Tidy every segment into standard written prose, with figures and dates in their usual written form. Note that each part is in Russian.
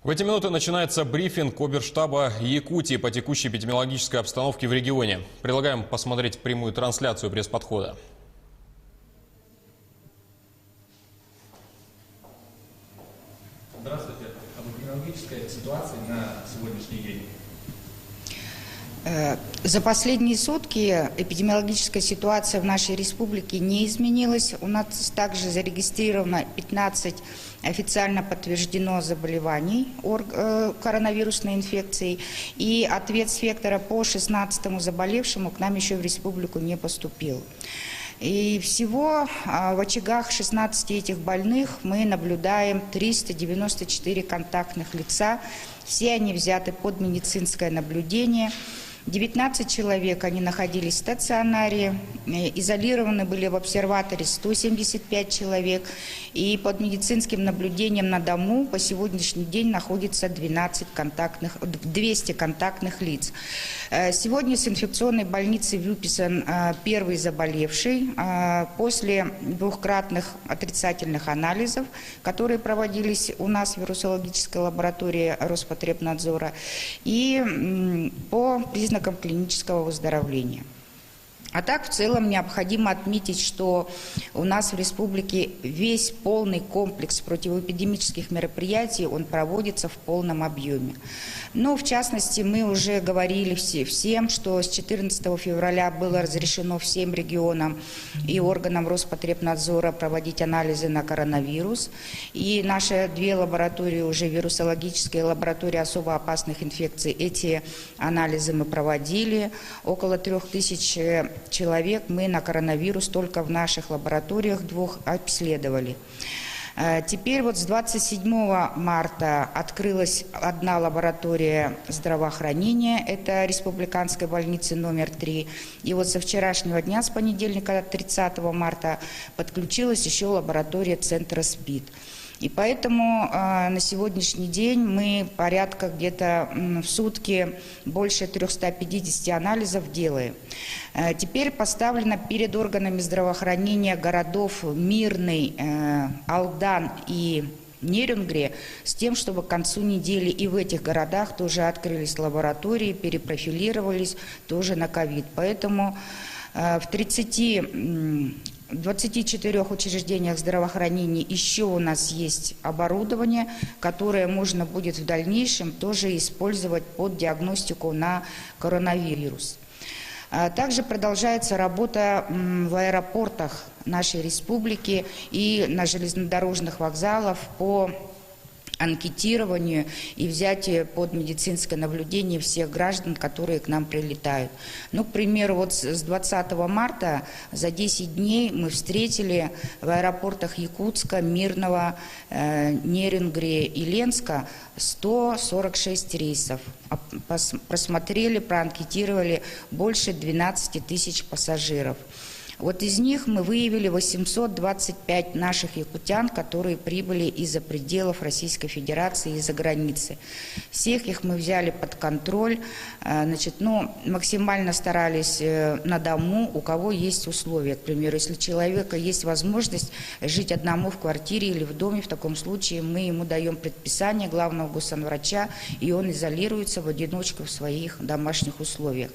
В эти минуты начинается брифинг Оберштаба Якутии по текущей эпидемиологической обстановке в регионе. Предлагаем посмотреть прямую трансляцию пресс-подхода. Здравствуйте. Об эпидемиологической ситуации на сегодняшний день. За последние сутки эпидемиологическая ситуация в нашей республике не изменилась. У нас также зарегистрировано 15 официально подтверждено заболеваний коронавирусной инфекцией. И ответ с вектора по 16-му заболевшему к нам еще в республику не поступил. И всего в очагах 16 этих больных мы наблюдаем 394 контактных лица. Все они взяты под медицинское наблюдение. 19 человек, они находились в стационаре, изолированы были в обсерваторе 175 человек, и под медицинским наблюдением на дому по сегодняшний день находится 200 контактных лиц. Сегодня с инфекционной больницы выписан первый заболевший после двухкратных отрицательных анализов, которые проводились у нас в вирусологической лаборатории Роспотребнадзора, и по признакам клинического выздоровления. А так, в целом, необходимо отметить, что у нас в республике весь полный комплекс противоэпидемических мероприятий, он проводится в полном объеме. Но, в частности, мы уже говорили всем, что с 14 февраля было разрешено всем регионам и органам Роспотребнадзора проводить анализы на коронавирус. И наши две лаборатории, уже вирусологическая и лаборатория особо опасных инфекций, эти анализы мы проводили. Около 3000 человек мы на коронавирус только в наших лабораториях двух обследовали. Теперь вот с 27 марта открылась одна лаборатория здравоохранения, это Республиканской больницы номер 3. И вот со вчерашнего дня, с понедельника 30 марта, подключилась еще лаборатория центра СПИД. И поэтому на сегодняшний день мы порядка где-то в сутки больше 350 анализов делаем. Теперь поставлено перед органами здравоохранения городов Мирный, Алдан и Нерюнгри с тем, чтобы к концу недели и в этих городах тоже открылись лаборатории, перепрофилировались тоже на ковид. Поэтому в 24 учреждениях здравоохранения еще у нас есть оборудование, которое можно будет в дальнейшем тоже использовать под диагностику на коронавирус. Также продолжается работа в аэропортах нашей республики и на железнодорожных вокзалах по анкетированию и взятие под медицинское наблюдение всех граждан, которые к нам прилетают. Ну, к примеру, вот с 20 марта за 10 дней мы встретили в аэропортах Якутска, Мирного, Нерюнгри и Ленска 146 рейсов. Просмотрели, проанкетировали больше 12 тысяч пассажиров. Вот из них мы выявили 825 наших якутян, которые прибыли из-за пределов Российской Федерации и из-за границы. Всех их мы взяли под контроль, максимально старались на дому, у кого есть условия. К примеру, если у человека есть возможность жить одному в квартире или в доме, в таком случае мы ему даем предписание главного госсанврача, и он изолируется в одиночку в своих домашних условиях.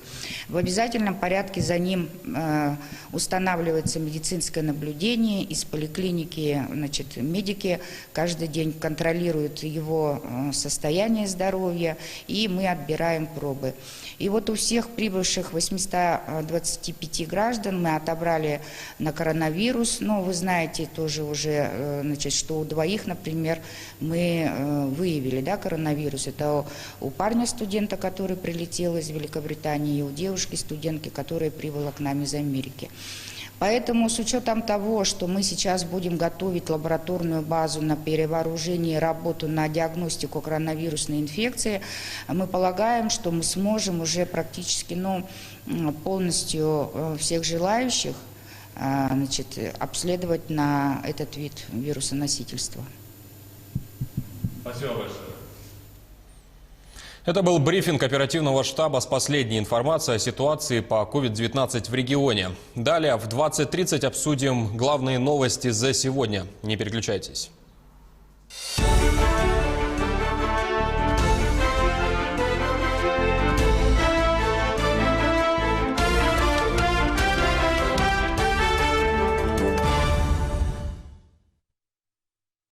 В обязательном порядке за ним устанавливается медицинское наблюдение, из поликлиники, медики каждый день контролируют его состояние здоровья, и мы отбираем пробы. И вот у всех прибывших 825 граждан мы отобрали на коронавирус, но вы знаете тоже уже, что у двоих, например, мы выявили коронавирус. Это у парня-студента, который прилетел из Великобритании, и у девушки-студентки, которая прибыла к нам из Америки. Поэтому с учетом того, что мы сейчас будем готовить лабораторную базу на перевооружение и работу на диагностику коронавирусной инфекции, мы полагаем, что мы сможем уже практически полностью всех желающих обследовать на этот вид вирусоносительства. Спасибо большое. Это был брифинг оперативного штаба с последней информацией о ситуации по COVID-19 в регионе. Далее в 20:30 обсудим главные новости за сегодня. Не переключайтесь.